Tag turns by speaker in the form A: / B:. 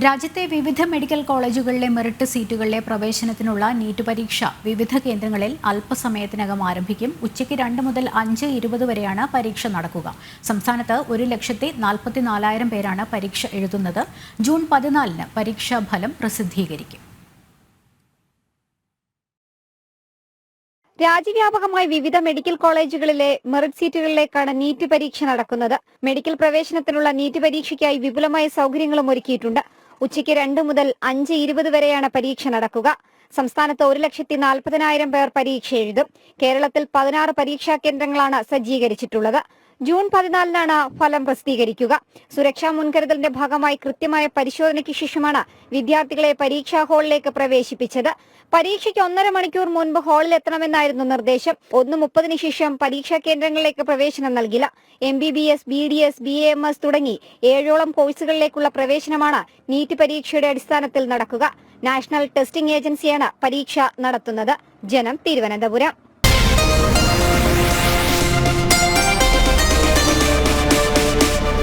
A: രാജ്യത്തെ വിവിധ മെഡിക്കൽ കോളേജുകളിലെ മെറിറ്റ് സീറ്റുകളിലെ പ്രവേശനത്തിനുള്ള നീറ്റ് പരീക്ഷ വിവിധ കേന്ദ്രങ്ങളിൽ അല്പസമയത്തിനകം ആരംഭിക്കും. ഉച്ചയ്ക്ക് 2 മുതൽ 5:20 വരെയാണ് പരീക്ഷ നടക്കുക. സംസ്ഥാനത്ത് 1,44,000 പേരാണ് പരീക്ഷ എഴുതുന്നത്. ജൂൺ 14-ന് പരീക്ഷാ ഫലം പ്രസിദ്ധീകരിക്കും.
B: രാജ്യവ്യാപകമായി വിവിധ മെഡിക്കൽ കോളേജുകളിലെ മെറിറ്റ് സീറ്റുകളിലേക്കാണ് നീറ്റ് പരീക്ഷ നടക്കുന്നത്. മെഡിക്കൽ പ്രവേശനത്തിനുള്ള നീറ്റ് പരീക്ഷയ്ക്കായി വിപുലമായ സൗകര്യങ്ങളും ഒരുക്കിയിട്ടുണ്ട്. ഉച്ചയ്ക്ക് 2 മുതൽ 5:20 വരെയാണ് പരീക്ഷ നടക്കുക. സംസ്ഥാനത്ത് 1,40,000 പേർ പരീക്ഷ എഴുതും. കേരളത്തിൽ 16 പരീക്ഷാ കേന്ദ്രങ്ങളാണ് സജ്ജീകരിച്ചിട്ടുള്ളത്. ജൂൺ 14-നാണ് ഫലം പ്രസിദ്ധീകരിക്കുക. സുരക്ഷാ മുൻകരുതലിന്റെ ഭാഗമായി കൃത്യമായ പരിശോധനയ്ക്ക് ശേഷമാണ് വിദ്യാർത്ഥികളെ പരീക്ഷാ ഹാളിലേക്ക് പ്രവേശിപ്പിച്ചത്. പരീക്ഷയ്ക്ക് 1.5 മണിക്കൂർ മുൻപ് ഹാളിൽ എത്തണമെന്നായിരുന്നു നിർദ്ദേശം. 1:30-ന് ശേഷം പരീക്ഷാ കേന്ദ്രങ്ങളിലേക്ക് പ്രവേശനം നൽകില്ല. MBBS, BDS, BAMS തുടങ്ങി 7ഓളം കോഴ്സുകളിലേക്കുള്ള പ്രവേശനമാണ് നീറ്റ് പരീക്ഷയുടെ അടിസ്ഥാനത്തിൽ നടക്കുക. നാഷണൽ ടെസ്റ്റിംഗ് ഏജൻസിയാണ് പരീക്ഷ നടത്തുന്നത്. ജനം, തിരുവനന്തപുരം.